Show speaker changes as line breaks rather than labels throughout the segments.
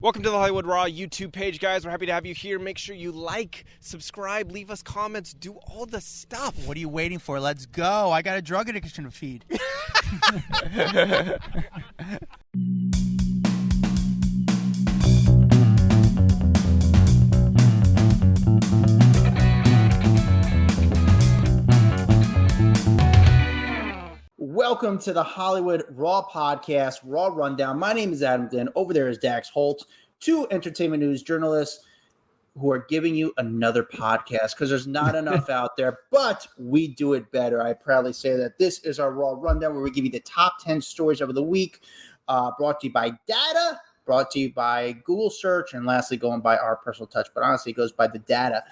Welcome to the Hollywood Raw YouTube page, guys. We're happy to have you here. Make sure you like, subscribe, leave us comments, do all the stuff.
What are you waiting for? Let's go. I got a drug addiction to feed.
Welcome to the Hollywood Raw Podcast, Raw Rundown. My name is Adam Glyn. Over there is Dax Holt, two entertainment news journalists who are giving you another podcast because there's not enough out there, but we do it better. I proudly say that this is our Raw Rundown where we give you the top 10 stories of the week, brought to you by data, brought to you by Google search, and lastly, going by our personal touch, but honestly, it goes by the data.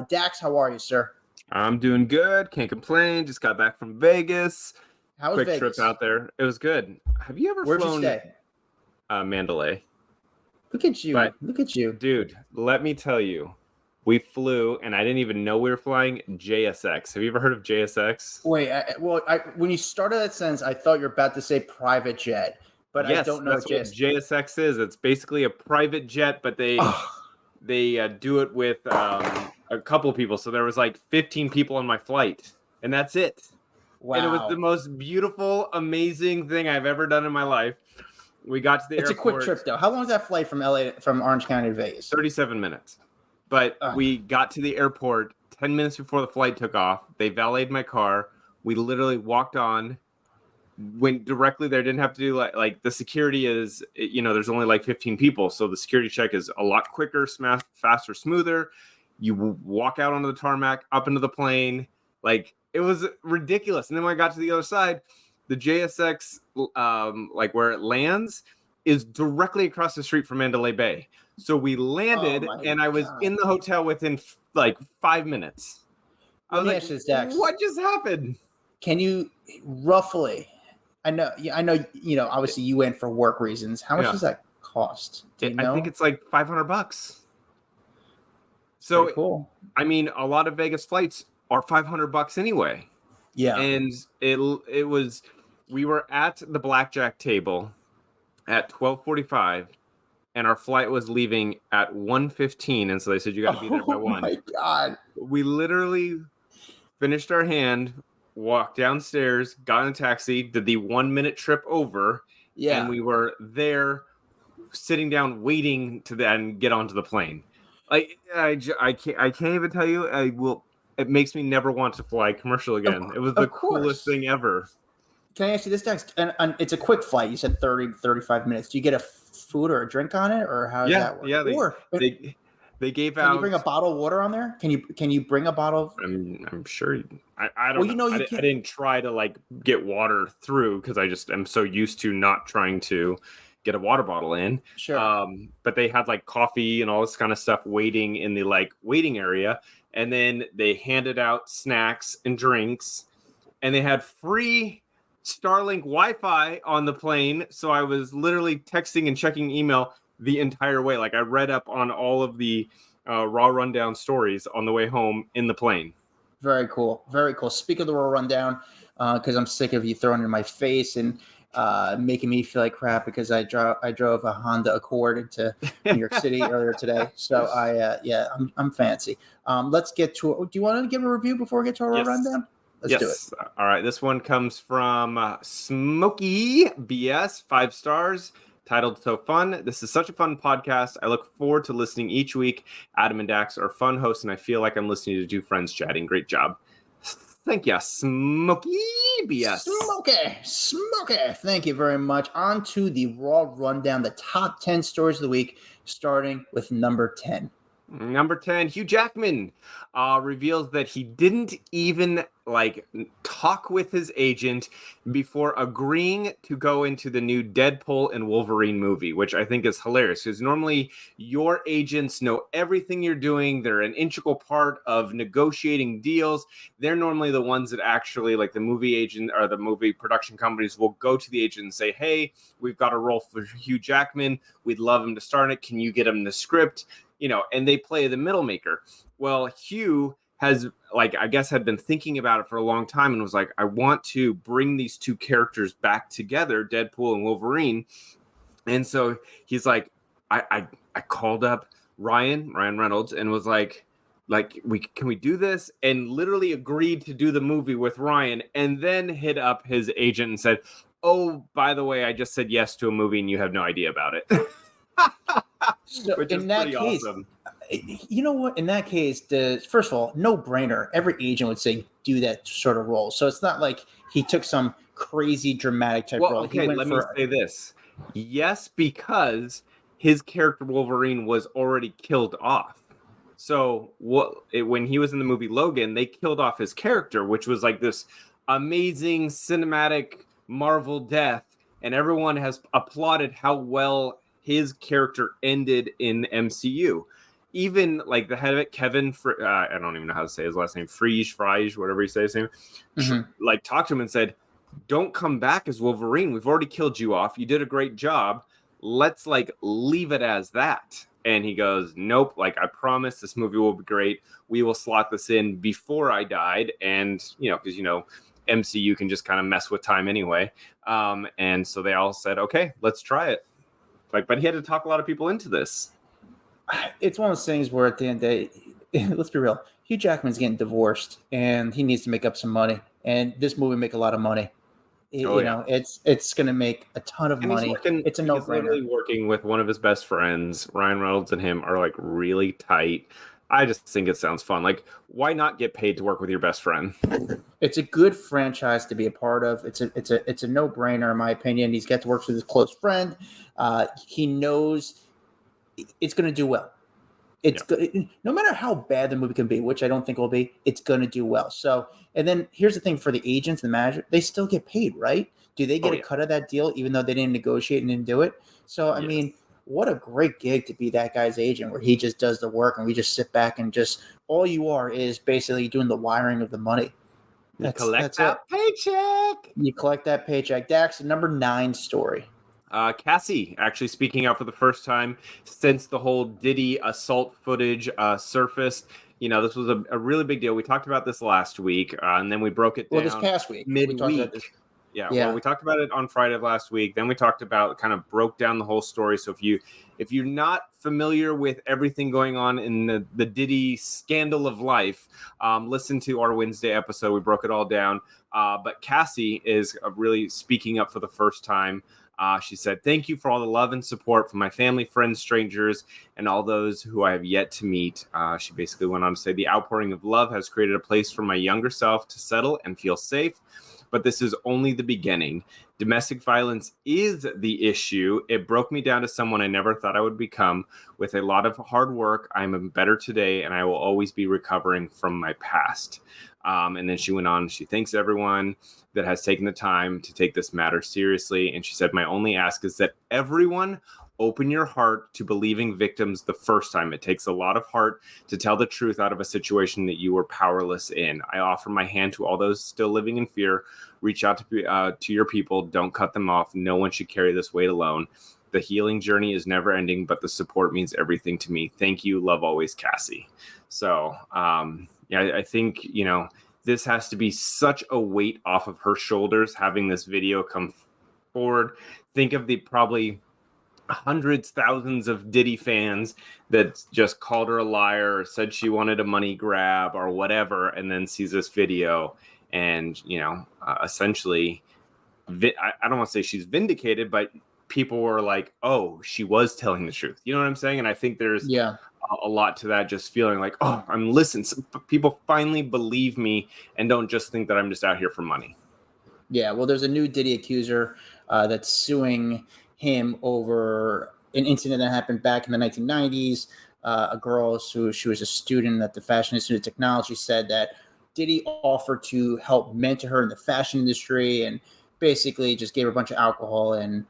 Dax, how are you, sir?
I'm doing good. Can't complain. Just got back from Vegas.
How was
Quick
Vegas?
trip out there. It was good. Have you ever
Where'd
flown?
you stay?
Mandalay.
Look at you.
But-
Look at you.
Dude, let me tell you, we flew, and I didn't even know we were flying JSX. Have you ever heard of JSX?
Wait, when you started that sentence, I thought you were about to say private jet, but
Yes,
I don't know
that's what
just.
JSX is. It's basically a private jet, but they do it with a couple people. So there was like 15 people on my flight, and that's it.
Wow.
And it was the most beautiful, amazing thing I've ever done in my life. We got to the
It's
airport.
a quick trip, though. How long is that flight from Orange County to Vegas?
37 minutes. But we got to the airport 10 minutes before the flight took off. They valeted my car. We literally walked on, went directly there. Didn't have to do like the security is, there's only like 15 people. So the security check is a lot quicker, faster, smoother. You walk out onto the tarmac, up into the plane. Like, it was ridiculous. And then when I got to the other side, the JSX, where it lands, is directly across the street from Mandalay Bay. So we landed, and I was in the hotel within like 5 minutes. I was like,
Dax,
what just happened?
Can you roughly? I know. Obviously, you went for work reasons. How much does that cost? Do you know?
I think it's like $500. So
pretty cool.
I mean, a lot of Vegas flights are $500 anyway.
Yeah.
And it was, we were at the blackjack table at 12:45, and our flight was leaving at 1:15, and so they said you got to be there by 1.
Oh my God.
We literally finished our hand, walked downstairs, got in a taxi, did the 1 minute trip over, and we were there sitting down waiting to then get onto the plane. Like I can't even tell you. It makes me never want to fly commercial again. It was the coolest thing ever.
Can I ask you this, Dax? And it's a quick flight. You said 30, 35 minutes. Do you get a food or a drink on it, or how does that work?
Yeah, they gave out.
Can you bring a bottle of water on there? Can you bring a bottle of...
I'm sure. I don't know. I didn't try to get water through because I just am so used to not trying to get a water bottle in.
Sure.
But they had coffee and all this kind of stuff waiting in the waiting area. And then they handed out snacks and drinks, and they had free Starlink Wi-Fi on the plane. So I was literally texting and checking email the entire way. I read up on all of the Raw Rundown stories on the way home in the plane.
Very cool. Very cool. Speak of the Raw Rundown, because I'm sick of you throwing it in my face and making me feel like crap because I drove a Honda Accord into New York City earlier today. So I'm fancy. Let's get to. Do you want to give a review before we get to our Raw Rundown? Let's do it.
All right. This one comes from Smokey BS, 5 stars, titled "So Fun." This is such a fun podcast. I look forward to listening each week. Adam and Dax are fun hosts, and I feel like I'm listening to two friends chatting. Great job. Thank you, Smokey BS.
Smokey. Thank you very much. On to the Raw Rundown, the top 10 stories of the week, starting with number 10.
Number 10, Hugh Jackman reveals that he didn't even talk with his agent before agreeing to go into the new Deadpool and Wolverine movie, which I think is hilarious because normally your agents know everything you're doing. They're an integral part of negotiating deals. They're normally the ones that actually, the movie agent or the movie production companies will go to the agent and say, hey, we've got a role for Hugh Jackman. We'd love him to star in it. Can you get him the script? And they play the middle maker. Well, Hugh has, I guess, had been thinking about it for a long time and was like, I want to bring these two characters back together, Deadpool and Wolverine. And so he's like, I called up Ryan Reynolds and was like can we do this, and literally agreed to do the movie with Ryan, and then hit up his agent and said, oh, by the way, I just said yes to a movie and you have no idea about it.
So
Which is
in that
pretty
case,
awesome.
you know what? In that case, first of all, no brainer. Every agent would say do that sort of role. So it's not like he took some crazy dramatic type role.
Okay, let me say this. Yes, because his character Wolverine was already killed off. So when he was in the movie Logan, they killed off his character, which was like this amazing cinematic Marvel death, and everyone has applauded how well his character ended in MCU. Even like the head of it, Kevin, I don't even know how to say his last name, Frige, whatever you say his name, like talked to him and said, don't come back as Wolverine. We've already killed you off. You did a great job. Let's like leave it as that. And he goes, nope, like I promise this movie will be great. We will slot this in before I died. And, because, MCU can just kind of mess with time anyway. And so they all said, okay, let's try it. But he had to talk a lot of people into this.
It's one of those things where at the end of the day, let's be real, Hugh Jackman's getting divorced and he needs to make up some money. And this movie make a lot of money. It's going to make a ton of money. It's a no-brainer. He's
literally working with one of his best friends. Ryan Reynolds and him are like really tight. I just think it sounds fun. Like, why not get paid to work with your best friend?
It's a good franchise to be a part of. It's a no-brainer in my opinion. He's got to work with his close friend. He knows it's going to do well. Good. No matter how bad the movie can be, which I don't think will be, it's going to do well. So, and then here's the thing for the agents and the manager, they still get paid, right? Do they get a cut of that deal even though they didn't negotiate and didn't do it? So, I mean, what a great gig to be that guy's agent where he just does the work and we just sit back and just all you are is basically doing the wiring of the money.
That's that paycheck.
You collect that paycheck. Dax, number 9 story.
Cassie actually speaking out for the first time since the whole Diddy assault footage surfaced. This was a really big deal. We talked about this last week, and then we broke it down.
Well, this past week.
Midweek. Well, we talked about it on Friday of last week. Then we talked about, kind of broke down the whole story. So if you're not familiar with everything going on in the Diddy scandal of life, listen to our Wednesday episode. We broke it all down. But Cassie is really speaking up for the first time. She said, thank you for all the love and support from my family, friends, strangers, and all those who I have yet to meet. She basically went on to say, the outpouring of love has created a place for my younger self to settle and feel safe. But this is only the beginning. Domestic violence is the issue. It broke me down to someone I never thought I would become. With a lot of hard work, I'm better today, and I will always be recovering from my past. And then she went on, she thanks everyone that has taken the time to take this matter seriously. And she said, my only ask is that everyone open your heart to believing victims the first time. It takes a lot of heart to tell the truth out of a situation that you were powerless in. I offer my hand to all those still living in fear. Reach out to your people. Don't cut them off. No one should carry this weight alone. The healing journey is never ending, but the support means everything to me. Thank you. Love always, Cassie. So, I think, this has to be such a weight off of her shoulders, having this video come forward. Think of the probably hundreds, thousands of Diddy fans that just called her a liar or said she wanted a money grab or whatever, and then sees this video and, essentially, I don't want to say she's vindicated, but people were like, oh, she was telling the truth. You know what I'm saying? And I think there's a lot to that, just feeling like, oh, I'm listening. People finally believe me and don't just think that I'm just out here for money.
Yeah, well, there's a new Diddy accuser that's suing him over an incident that happened back in the 1990s. A girl who she was a student at the Fashion Institute of Technology said that Diddy offered to help mentor her in the fashion industry and basically just gave her a bunch of alcohol. And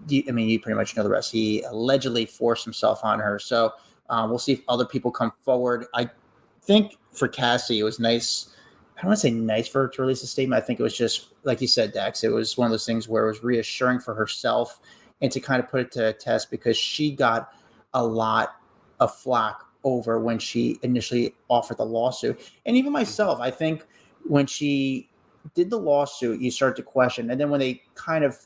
you pretty much know the rest. He allegedly forced himself on her. So we'll see if other people come forward. I think for Cassie, it was nice. I don't want to say nice for her to release a statement. I think it was just, like you said, Dax, it was one of those things where it was reassuring for herself and to kind of put it to a test, because she got a lot of flack over when she initially offered the lawsuit. And even myself, I think when she did the lawsuit, you start to question. And then when they kind of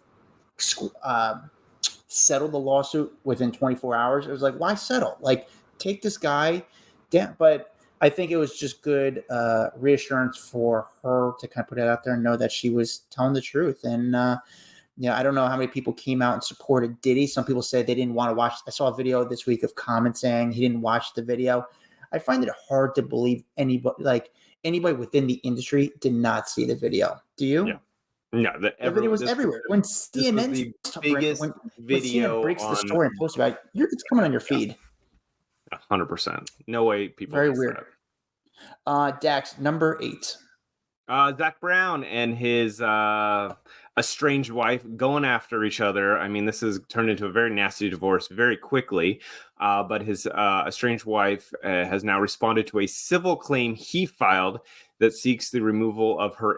settled the lawsuit within 24 hours. It was like, why settle? Like, take this guy down. But I think it was just good reassurance for her to kind of put it out there and know that she was telling the truth. And I don't know how many people came out and supported Diddy. Some people said they didn't want to watch. I saw a video this week of comments saying he didn't watch the video. I find it hard to believe anybody within the industry did not see the video. Do you?
Yeah. No,
the video was everywhere. When CNN breaks the story and posts about it, it's coming on your feed.
100%. No way people.
Very weird. Dax, number 8.
Zach Brown and his estranged wife going after each other. I mean, this has turned into a very nasty divorce very quickly. But his estranged wife has now responded to a civil claim he filed that seeks the removal of her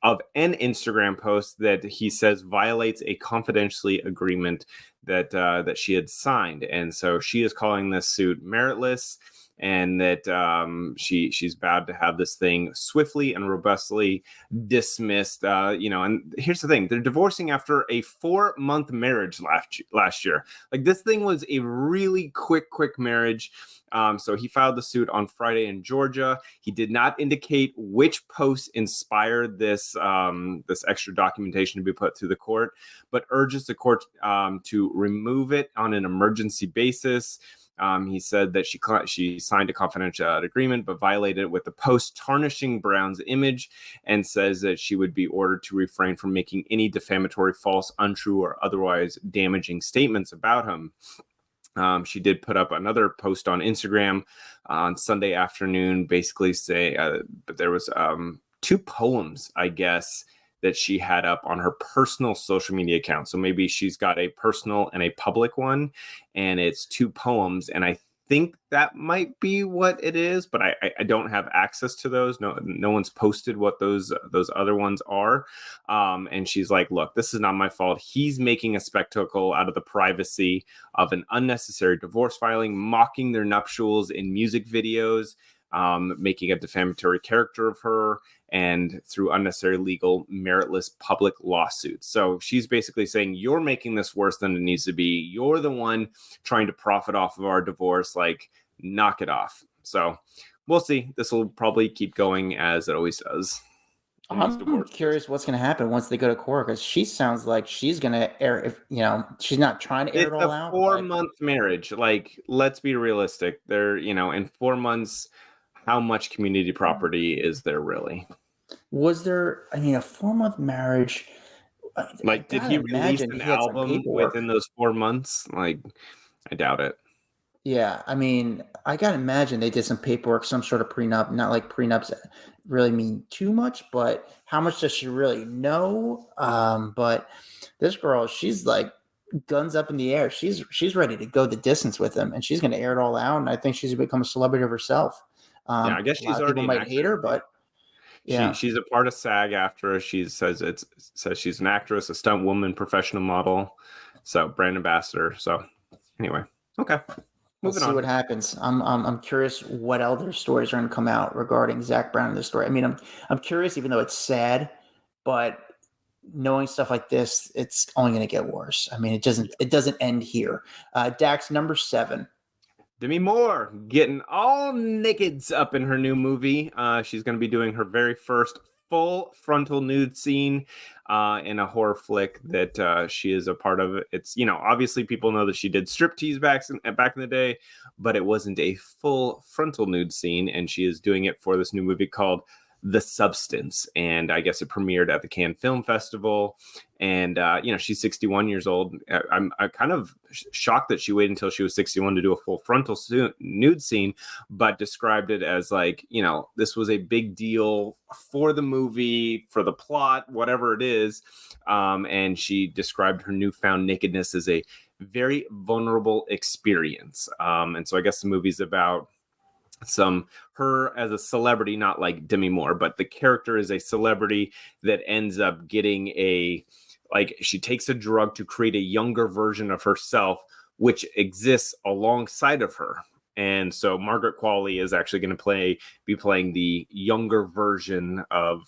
of an Instagram post that he says violates a confidentiality agreement that she had signed. And so she is calling this suit meritless, and that she's vowed to have this thing swiftly and robustly dismissed. And here's the thing: they're divorcing after a 4-month marriage last year. Like, this thing was a really quick marriage. So he filed the suit on Friday in Georgia. He did not indicate which post inspired this extra documentation to be put to the court, but urges the court to remove it on an emergency basis. He said that she signed a confidential agreement, but violated it with the post tarnishing Brown's image, and says that she would be ordered to refrain from making any defamatory, false, untrue, or otherwise damaging statements about him. She did put up another post on Instagram on Sunday afternoon, basically say, but there was 2 poems, I guess, that she had up on her personal social media account. So maybe she's got a personal and a public one, and it's 2 poems. And I think that might be what it is, but I don't have access to those. No one's posted what those other ones are. And she's like, look, this is not my fault. He's making a spectacle out of the privacy of an unnecessary divorce filing, mocking their nuptials in music videos, making a defamatory character of her, and through unnecessary legal, meritless public lawsuits. So she's basically saying, you're making this worse than it needs to be. You're the one trying to profit off of our divorce. Like, knock it off. So we'll see. This will probably keep going as it always does.
I'm curious what's going to happen once they go to court, because she sounds like she's going to air, if she's not trying to air it all out.
It's a 4-month marriage. Like, let's be realistic. They're, in 4 months, how much community property is there really?
Was there, a 4-month marriage?
Like, did he release an album within those 4 months? Like, I doubt it.
Yeah, I gotta imagine they did some paperwork, some sort of prenup. Not like prenups really mean too much, but how much does she really know? But this girl, she's like guns up in the air. She's ready to go the distance with him, and she's going to air it all out. And I think she's become a celebrity of herself.
I guess she's already
might hate her, but yeah,
she's a part of SAG-AFTRA. She says she's an actress, a stunt woman, professional model, so brand ambassador. So anyway, okay.
We'll see what happens. I'm curious what other stories are going to come out regarding Zach Brown in this story. I'm curious, even though it's sad, but knowing stuff like this, it's only going to get worse. It doesn't end here. Dax, number 7.
Demi Moore getting all nakeds up in her new movie. She's going to be doing her very first full frontal nude scene in a horror flick that she is a part of. It's, obviously people know that she did striptease back in the day, but it wasn't a full frontal nude scene, and she is doing it for this new movie called The Substance, and I guess it premiered at the Cannes Film Festival. And she's 61 years old. I'm kind of shocked that she waited until she was 61 to do a full frontal nude scene, but described it as like, this was a big deal for the movie, for the plot, whatever it is. And she described her newfound nakedness as a very vulnerable experience. And so I guess the movie's about her as a celebrity, not like Demi Moore, but the character is a celebrity that ends up getting she takes a drug to create a younger version of herself, which exists alongside of her. And so Margaret Qualley is actually going to be playing the younger version of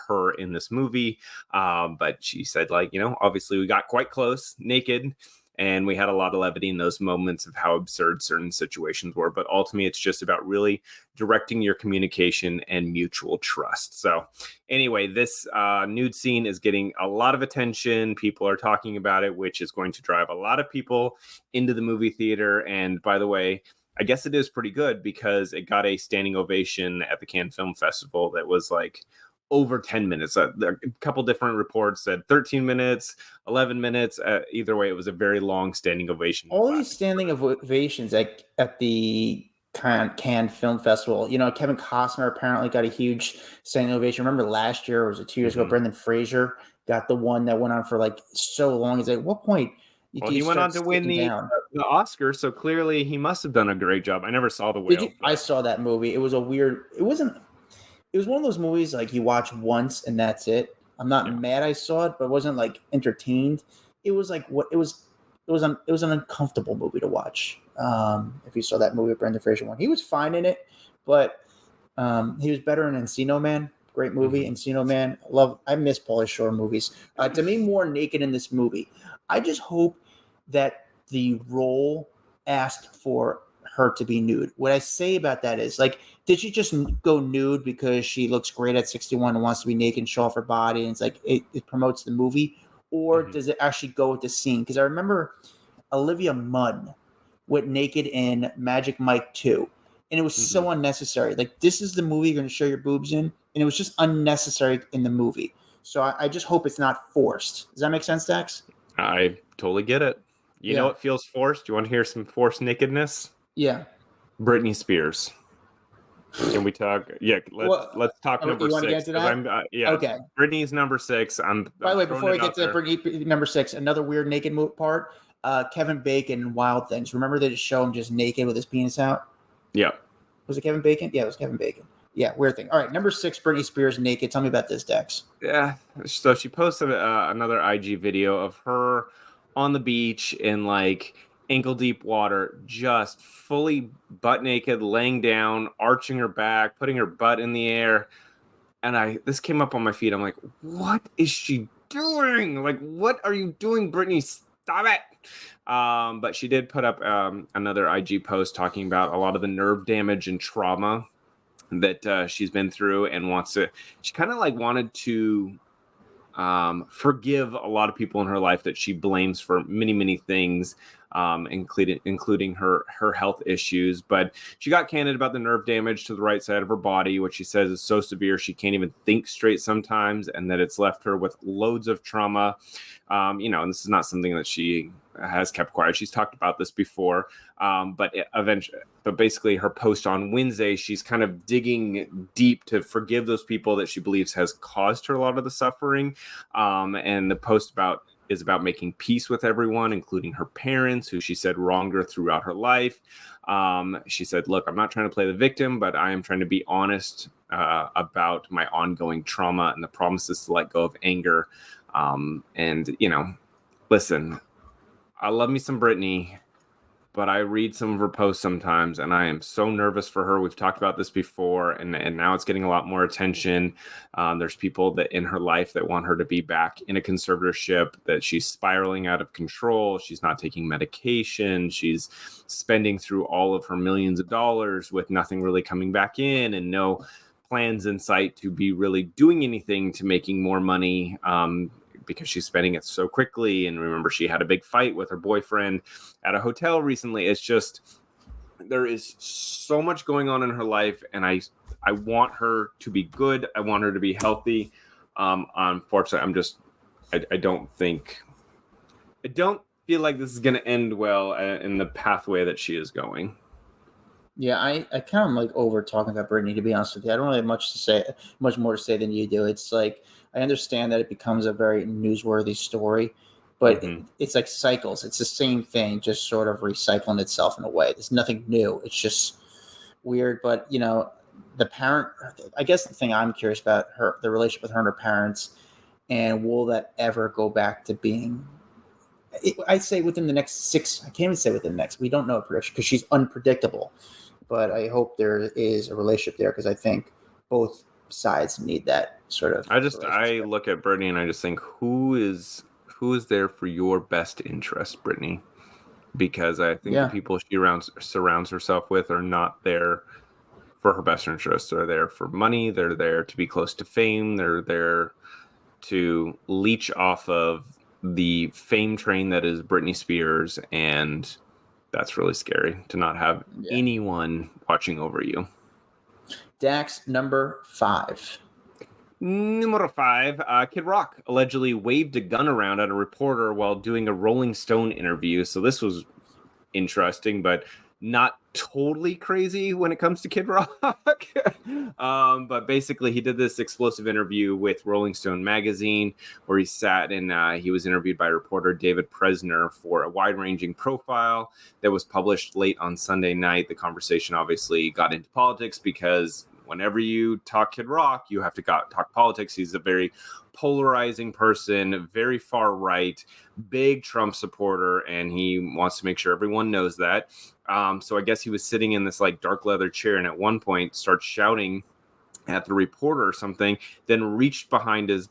her in this movie. But she said, obviously we got quite close naked. And we had a lot of levity in those moments of how absurd certain situations were. But ultimately, it's just about really directing your communication and mutual trust. So anyway, this nude scene is getting a lot of attention. People are talking about it, which is going to drive a lot of people into the movie theater. And by the way, I guess it is pretty good because it got a standing ovation at the Cannes Film Festival that was like over 10 minutes. A couple different reports said 13 minutes, 11 minutes. Either way, it was a very long standing ovation.
All these standing ovations at the Cannes Film Festival. You know, Kevin Costner apparently got a huge standing ovation. Remember last year, or was it 2 years ago, Brendan Fraser got the one that went on for like so long. It's like, at what point?
Well, he went on to win the Oscar, so clearly he must have done a great job. I never saw The Whale.
I saw that movie. It was a weird. It was one of those movies like you watch once and that's it. I'm not mad I saw it, but it wasn't like entertained. It was like what it was. It was an uncomfortable movie to watch. If you saw that movie, Brendan Fraser one, he was fine in it, but he was better in Encino Man. Great movie, Encino Man. I miss Pauly Shore movies. Demi Moore naked in this movie. I just hope that the role asked for her to be nude. What I say about that is, like, did she just go nude because she looks great at 61 and wants to be naked and show off her body, and it's like it promotes the movie, or does it actually go with the scene? Because I remember Olivia Munn went naked in Magic Mike 2, and it was so unnecessary. Like, this is the movie you're going to show your boobs in, and it was just unnecessary in the movie. So I just hope it's not forced. Does that make sense, Dax? I
totally get it. You know what feels forced? You want to hear some forced nakedness?
Yeah.
Britney Spears. Can we talk? Yeah, let's talk number 6.
Get to that? Okay.
Britney's number 6.
By the way, before we get to Britney number 6, another weird naked part. Kevin Bacon in Wild Things. Remember they just show him just naked with his penis out?
Yeah.
Was it Kevin Bacon? Yeah, it was Kevin Bacon. Yeah, weird thing. All right, number 6, Britney Spears naked. Tell me about this, Dex.
Yeah, so she posted another IG video of her on the beach in like ankle deep water, just fully butt naked, laying down, arching her back, putting her butt in the air. And this came up on my feed. I'm like, what is she doing? Like, what are you doing, Britney? Stop it. But she did put up another IG post talking about a lot of the nerve damage and trauma that she's been through, and she kind of like wanted to forgive a lot of people in her life that she blames for many, many things, including her health issues. But she got candid about the nerve damage to the right side of her body, which she says is so severe she can't even think straight sometimes, and that it's left her with loads of trauma. And this is not something that she has kept quiet. She's talked about this before, but basically her post on Wednesday, she's kind of digging deep to forgive those people that she believes has caused her a lot of the suffering. And the post is about making peace with everyone, including her parents, who she said wronged her throughout her life. She said, look, I'm not trying to play the victim, but I am trying to be honest about my ongoing trauma and the promises to let go of anger. Listen, I love me some Britney, but I read some of her posts sometimes, and I am so nervous for her. We've talked about this before, and now it's getting a lot more attention. There's people that in her life that want her to be back in a conservatorship, that she's spiraling out of control. She's not taking medication. She's spending through all of her millions of dollars with nothing really coming back in, and no plans in sight to be really doing anything to making more money, because she's spending it so quickly. And remember, she had a big fight with her boyfriend at a hotel recently. It's just, there is so much going on in her life, and I want her to be good. I want her to be healthy. Unfortunately, I don't feel like this is going to end well in the pathway that she is going.
Yeah, I kind of like over talking about Britney, to be honest with you. I don't really have much more to say than you do. It's like, I understand that it becomes a very newsworthy story, but it's like cycles. It's the same thing, just sort of recycling itself in a way. There's nothing new. It's just weird. But, I guess the thing I'm curious about, the relationship with her and her parents, and will that ever go back to being, I'd say within the next 6, I can't even say within the next, we don't know a prediction because she's unpredictable. But I hope there is a relationship there, because I think both sides need that sort of.
I look at Britney and I just think, who who is there for your best interest, Britney? Because I think the people she surrounds herself with are not there for her best interest. They're there for money. They're there to be close to fame. They're there to leech off of the fame train that is Britney Spears. And that's really scary to not have anyone watching over you.
Dax, number 5.
Number 5, Kid Rock allegedly waved a gun around at a reporter while doing a Rolling Stone interview. So this was interesting, but not totally crazy when it comes to Kid Rock. But basically, he did this explosive interview with Rolling Stone magazine where he sat and he was interviewed by reporter David Presner for a wide-ranging profile that was published late on Sunday night. The conversation obviously got into politics because whenever you talk Kid Rock, you have to talk politics. He's a very polarizing person, very far right, big Trump supporter, and he wants to make sure everyone knows that. So I guess he was sitting in this like dark leather chair and at one point starts shouting at the reporter or something, then reached behind his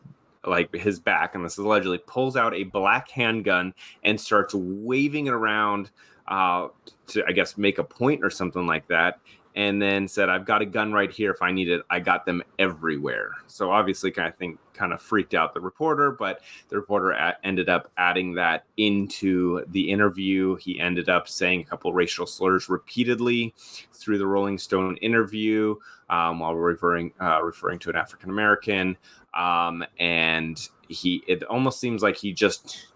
back, and this is allegedly, pulls out a black handgun and starts waving it around to, I guess, make a point or something like that. And then said, I've got a gun right here. If I need it, I got them everywhere. So obviously, kind of freaked out the reporter, but the reporter ended up adding that into the interview. He ended up saying a couple racial slurs repeatedly through the Rolling Stone interview while referring to an African American. And it almost seems like he just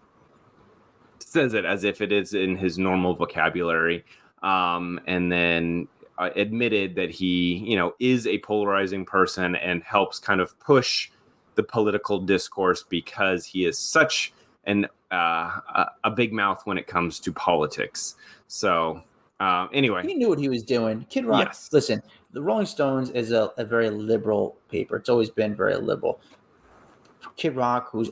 says it as if it is in his normal vocabulary. And then admitted that he, is a polarizing person and helps kind of push the political discourse because he is such a big mouth when it comes to politics. So anyway,
he knew what he was doing. Kid Rock. Yes. Listen, the Rolling Stones is a very liberal paper. It's always been very liberal. Kid Rock, who's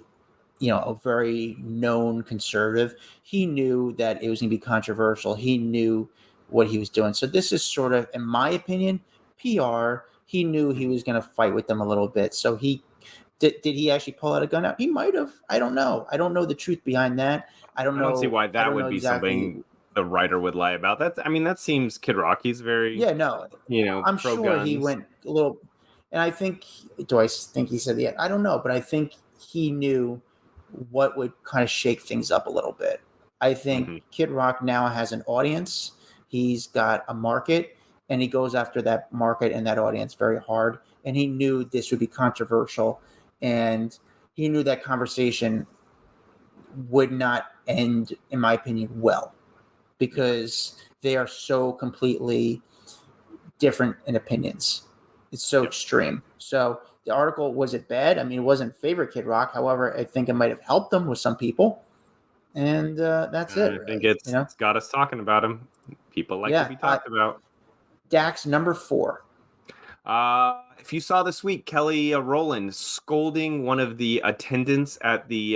a very known conservative, he knew that it was going to be controversial. He knew what he was doing. So this is sort of, in my opinion, PR. He knew he was going to fight with them a little bit. So he did he actually pull out a gun out? He might have. I don't know. I don't know the truth behind that. I don't know.
See why that would be something the writer would lie about. That seems Kid Rock. He's very
I'm sure guns. He went a little, and I think, do I think he said I don't know, but I think he knew what would kind of shake things up a little bit. I think Kid Rock now has an audience. He's got a market, and he goes after that market and that audience very hard. And he knew this would be controversial, and he knew that conversation would not end, in my opinion, well, because they are so completely different in opinions. It's so extreme. So the article, was it bad? I mean, it wasn't favorite Kid Rock. However, I think it might have helped them with some people. And that's it.
I think it's got us talking about him. People like to be talked about.
Dax, number 4.
If you saw this week, Kelly Rowland scolding one of the attendants at the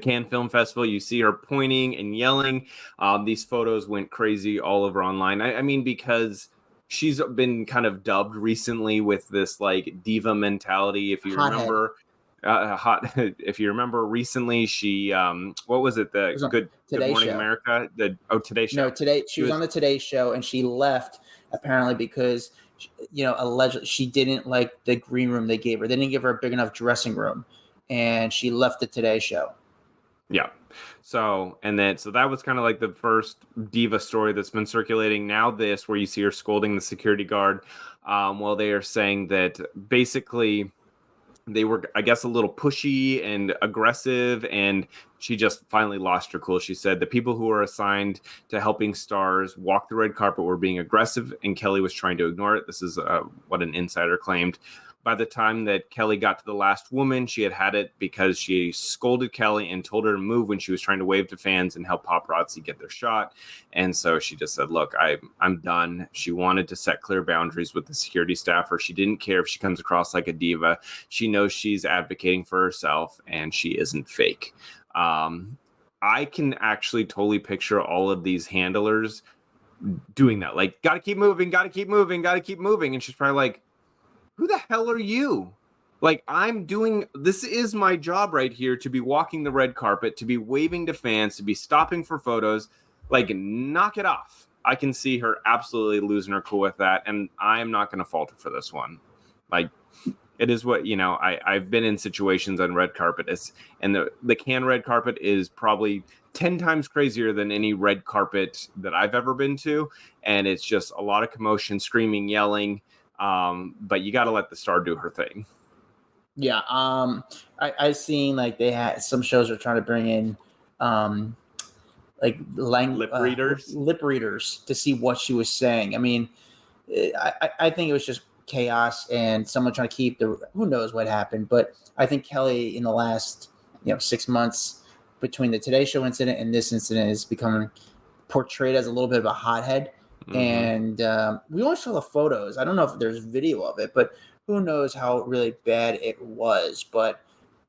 Cannes Film Festival. You see her pointing and yelling. These photos went crazy all over online. I mean, because she's been kind of dubbed recently with this like diva mentality. If you remember. If you remember recently, she what was it? The Good Morning America. Today Show.
No, today she was on the Today Show, and she left apparently because allegedly she didn't like the green room they gave her. They didn't give her a big enough dressing room, and she left the Today Show.
Yeah. So that was kind of like the first diva story that's been circulating. Now this, where you see her scolding the security guard, while they are saying that basically they were, I guess, a little pushy and aggressive, and she just finally lost her cool. She said the people who are assigned to helping stars walk the red carpet were being aggressive, and Kelly was trying to ignore it. This is what an insider claimed. By the time that Kelly got to the last woman, she had it because she scolded Kelly and told her to move when she was trying to wave to fans and help paparazzi get their shot. And so she just said, look, I'm done. She wanted to set clear boundaries with the security staffer. She didn't care if she comes across like a diva. She knows she's advocating for herself, and she isn't fake. I can actually totally picture all of these handlers doing that. Like, gotta keep moving, gotta keep moving, gotta keep moving. And she's probably like, who the hell are you? Like, this is my job right here, to be walking the red carpet, to be waving to fans, to be stopping for photos. Like, knock it off. I can see her absolutely losing her cool with that, and I am not going to fault her for this one. Like, it is what, I've been in situations on red carpet, and the Cannes red carpet is probably 10 times crazier than any red carpet that I've ever been to, and it's just a lot of commotion, screaming, yelling, but you got to let the star do her thing.
Yeah, I've seen like they had some shows are trying to bring in like
lip readers
to see what she was saying. I mean, I think it was just chaos and someone trying to keep who knows what happened. But I think Kelly in the last 6 months between the Today Show incident and this incident is becoming portrayed as a little bit of a hothead. Mm-hmm. And we only saw the photos. I don't know if there's video of it, but who knows how really bad it was. But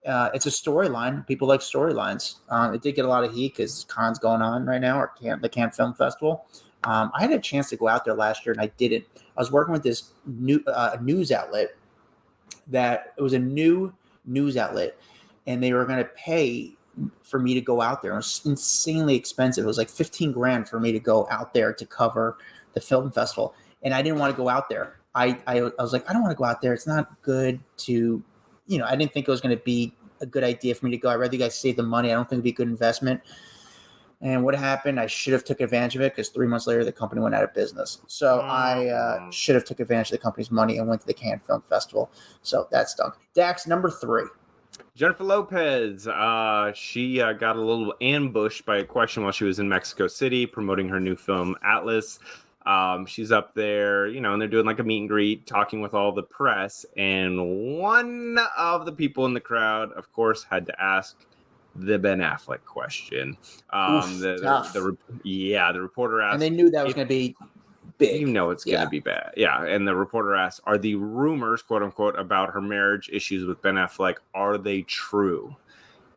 it's a storyline. People like storylines. It did get a lot of heat because Cannes going on right now, or the Cannes Film Festival. I had a chance to go out there last year, and I didn't. I was working with this new news outlet that it was a new news outlet, and they were going to pay for me to go out there. It was insanely expensive. It was like $15,000 for me to go out there to cover the film festival, and I didn't want to go out there. I was like, I don't want to go out there. It's not good to, I didn't think it was going to be a good idea for me to go. I'd rather you guys save the money. I don't think it'd be a good investment. And what happened? I should have took advantage of it because 3 months later, the company went out of business. So I should have took advantage of the company's money and went to the Cannes Film Festival. So that stunk. Dax, number 3.
Jennifer Lopez. She got a little ambushed by a question while she was in Mexico City promoting her new film, Atlas. She's up there, and they're doing like a meet and greet, talking with all the press. And one of the people in the crowd, of course, had to ask the Ben Affleck question. The reporter asked,
and they knew that was going to be big.
It's going to be bad. Yeah. And the reporter asked, are the rumors, quote unquote, about her marriage issues with Ben Affleck, are they true?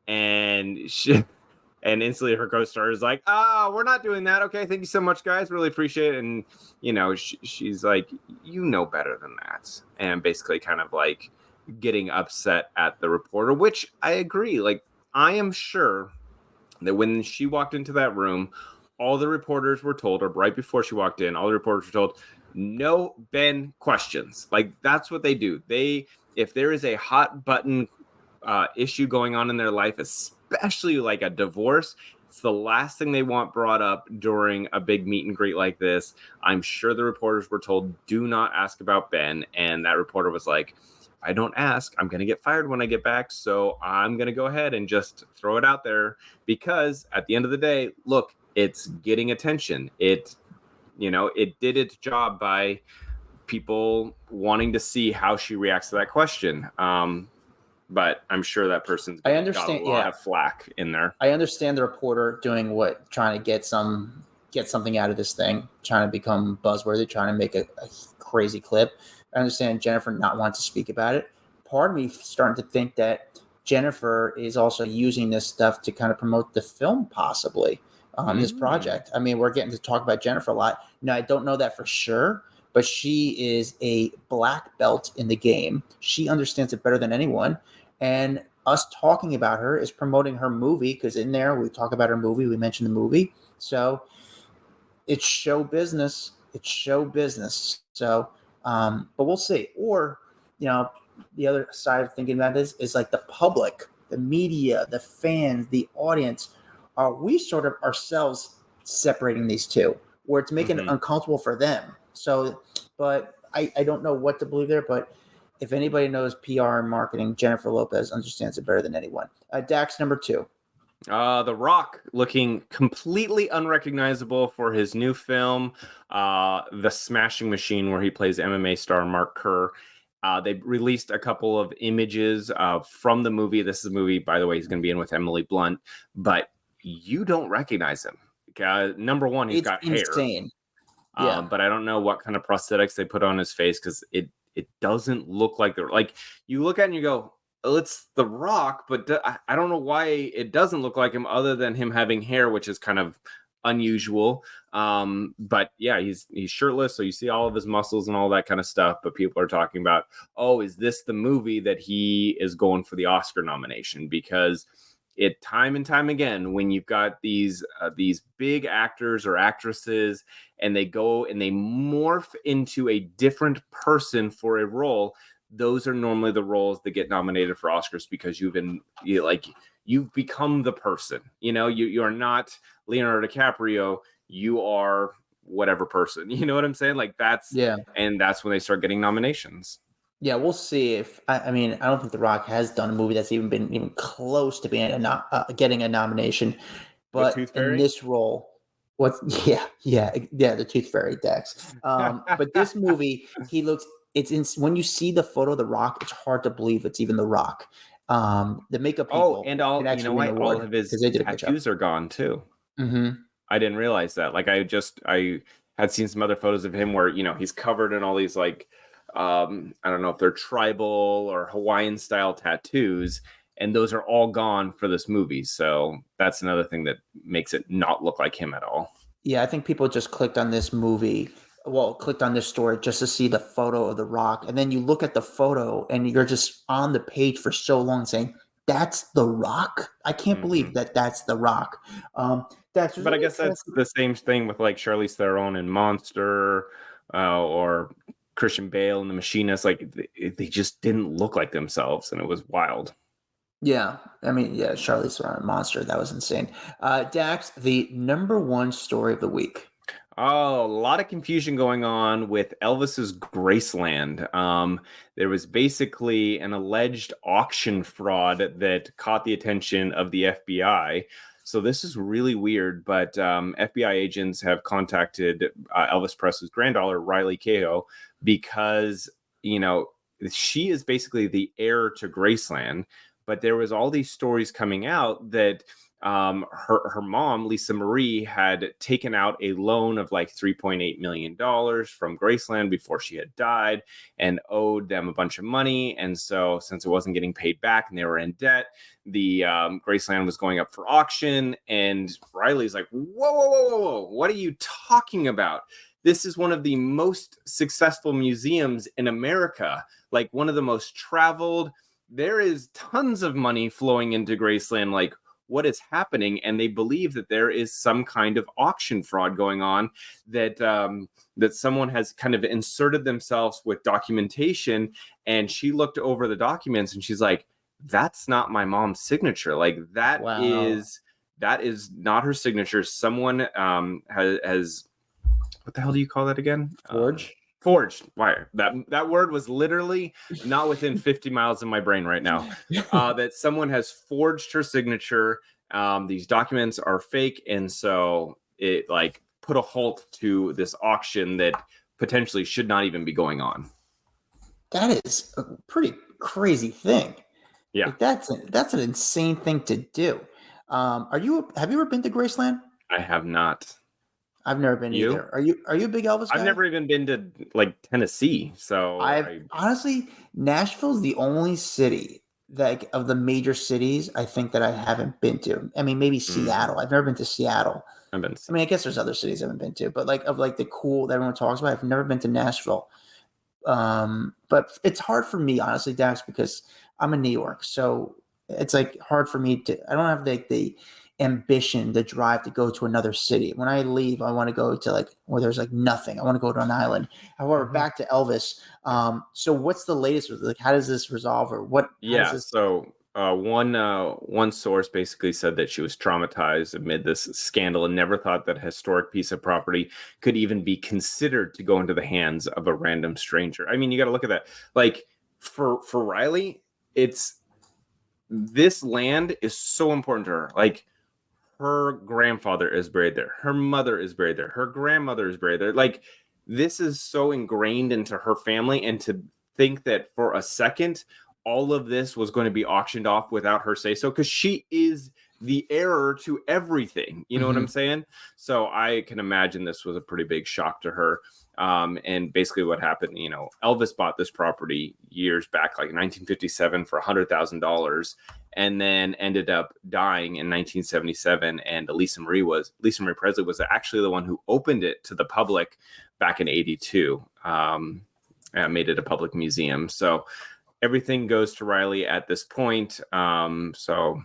And and instantly her co-star is like, we're not doing that. Okay, thank you so much, guys. Really appreciate it. And, she's like, you know better than that. And basically kind of like getting upset at the reporter, which I agree. Like, I am sure that when she walked into that room, all the reporters were told, or right before she walked in, all the reporters were told, no Ben questions. Like, that's what they do. If there is a hot button issue going on in their life, especially like a divorce, it's the last thing they want brought up during a big meet and greet like this. I'm sure the reporters were told, do not ask about Ben. And that reporter was like, I don't ask, I'm going to get fired when I get back. So I'm going to go ahead and just throw it out there because at the end of the day, look, it's getting attention. It did its job by people wanting to see how she reacts to that question. But I'm sure that person's got a lot of flack in there.
I understand the reporter trying to get something out of this thing, trying to become buzzworthy, trying to make a crazy clip. I understand Jennifer not wanting to speak about it. Part of me starting to think that Jennifer is also using this stuff to kind of promote the film, possibly, this project. I mean, we're getting to talk about Jennifer a lot. Now, I don't know that for sure, but she is a black belt in the game. She understands it better than anyone. And us talking about her is promoting her movie, because in there we talk about her movie. We mention the movie. So it's show business. So, but we'll see. Or, the other side of thinking about this is like the public, the media, the fans, the audience. Are we sort of ourselves separating these two, where it's making it uncomfortable for them? So, but I don't know what to believe there, but if anybody knows PR and marketing, Jennifer Lopez understands it better than anyone. Dax, number 2.
The Rock looking completely unrecognizable for his new film, The Smashing Machine, where he plays MMA star Mark Kerr. They released a couple of images from the movie. This is a movie, by the way, he's going to be in with Emily Blunt, but you don't recognize him. Number one, he's got
insane.
hair.
Yeah.
But I don't know what kind of prosthetics they put on his face, because it doesn't look like you look at it and you go, oh, it's The Rock, but I don't know why it doesn't look like him, other than him having hair, which is kind of unusual. But yeah, he's shirtless, so you see all of his muscles and all that kind of stuff. But people are talking about, oh, is this the movie that he is going for the Oscar nomination? Because it time and time again, when you've got these big actors or actresses and they go and they morph into a different person for a role, those are normally the roles that get nominated for Oscars, because you've become the person. You are not Leonardo DiCaprio, you are whatever person. You know what I'm saying? Like and that's when they start getting nominations.
Yeah, we'll see if I mean, I don't think The Rock has done a movie that's even close to being getting a nomination. But in this role, the Tooth Fairy, Dax. But this movie, when you see the photo of The Rock, it's hard to believe it's even The Rock. The makeup people.
Oh, and all of his tattoos are gone too.
Mm-hmm.
I didn't realize that. Like I had seen some other photos of him where he's covered in all these like. I don't know if they're tribal or Hawaiian style tattoos, and those are all gone for this movie. So that's another thing that makes it not look like him at all.
Yeah, I think people just clicked on this story just to see the photo of The Rock. And then you look at the photo and you're just on the page for so long saying, that's The Rock? I can't believe that's The Rock.
But I guess that's the same thing with like Charlize Theron in Monster, or Christian Bale and The Machinist. Like they just didn't look like themselves, and it was wild.
Yeah, I mean, Charlize Theron, Monster, that was insane. Dax, the number one story of the week.
Oh, a lot of confusion going on with Elvis's Graceland. There was basically an alleged auction fraud that caught the attention of the FBI. So this is really weird, but FBI agents have contacted Elvis Presley's granddaughter, Riley Keough, because, she is basically the heir to Graceland. But there was all these stories coming out that her mom, Lisa Marie, had taken out a loan of like $3.8 million from Graceland before she had died and owed them a bunch of money. And so since it wasn't getting paid back and they were in debt, the Graceland was going up for auction. And Riley's like, whoa, what are you talking about? This is one of the most successful museums in America, like one of the most traveled. There is tons of money flowing into Graceland. Like, what is happening? And they believe that there is some kind of auction fraud going on, that that someone has kind of inserted themselves with documentation. And she looked over the documents and she's like, that's not my mom's signature. Like that is not her signature. Someone has what the hell do you call that again? Forged. Why? That word was literally not within 50 miles of my brain right now. That someone has forged her signature. These documents are fake, and so it like put a halt to this auction that potentially should not even be going on.
That is a pretty crazy thing.
Yeah,
like that's an insane thing to do. Have you ever been to Graceland?
I have not.
I've never been either. Are you a big Elvis guy?
I've never even been to like Tennessee. So
honestly, Nashville's the only city that of the major cities I think that I haven't been to. I mean, maybe Seattle. I've never been to Seattle. I mean, I guess there's other cities I haven't been to, but like the cool that everyone talks about, I've never been to Nashville. But it's hard for me, honestly, Dax, because I'm in New York, so it's like hard for me I don't have the ambition, the drive to go to another city. When I leave, I want to go to like where there's like nothing. I want to go to an island. However, back to Elvis. So what's the latest with like how does this resolve or what?
So one source basically said that she was traumatized amid this scandal and never thought that a historic piece of property could even be considered to go into the hands of a random stranger. I mean, you got to look at that. Like for Riley, this land is so important to her. Like, her grandfather is buried there. Her mother is buried there. Her grandmother is buried there. Like, this is so ingrained into her family. And to think that for a second, all of this was going to be auctioned off without her say so, because she is the heir to everything. You know what I'm saying? So I can imagine this was a pretty big shock to her. And basically what happened, Elvis bought this property years back, like 1957 for $100,000. and then ended up dying in 1977. And Lisa Marie Presley was actually the one who opened it to the public back in 82. And made it a public museum. So everything goes to Riley at this point. So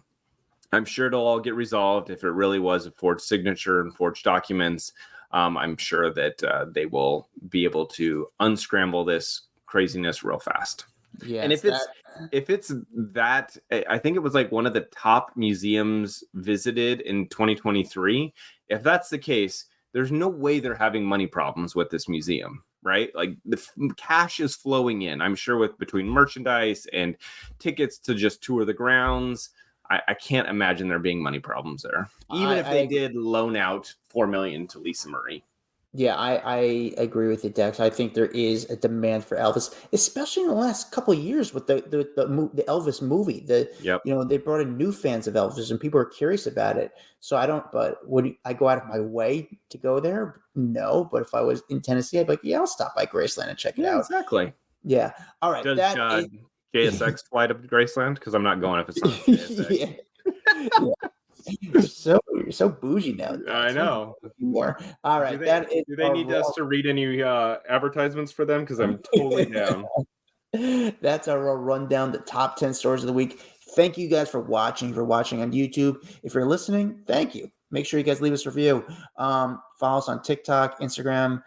I'm sure it'll all get resolved. If it really was a forged signature and forged documents, I'm sure that they will be able to unscramble this craziness real fast.
Yeah,
and if it's that, I think it was like one of the top museums visited in 2023. If that's the case, there's no way they're having money problems with this museum, right? Like the cash is flowing in, I'm sure, with between merchandise and tickets to just tour the grounds. I can't imagine there being money problems there, even if they did loan out $4 million to Lisa Marie.
Yeah, I agree with you, Dex. I think there is a demand for Elvis, especially in the last couple of years with the Elvis movie. They brought in new fans of Elvis, and people are curious about it. So I don't. But would I go out of my way to go there? No. But if I was in Tennessee, I'd be like, yeah, I'll stop by Graceland and check it out.
Exactly.
Yeah. All right.
Does JSX fly to Graceland? Because I'm not going if it's not JSX.
Yeah. You're so bougie now.
I know.
More. All right.
Do they need us to read any advertisements for them? Because I'm totally down.
That's our rundown, the top 10 stores of the week. Thank you guys for watching. If you're watching on YouTube, if you're listening, thank you. Make sure you guys leave us a review. Follow us on TikTok, Instagram,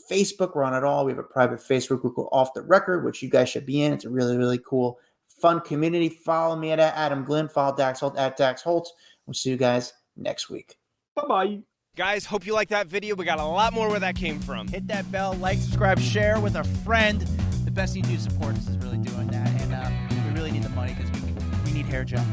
Facebook. We're on it all. We have a private Facebook group called Off the Record, which you guys should be in. It's a really, really cool, fun community. Follow me at Adam Glyn. Follow Dax Holt at Dax Holt. We'll see you guys next week.
Bye-bye.
Guys, hope you liked that video. We got a lot more where that came from.
Hit that bell, like, subscribe, share with a friend. The best you do to support us is really doing that. And we really need the money because we need hair gel.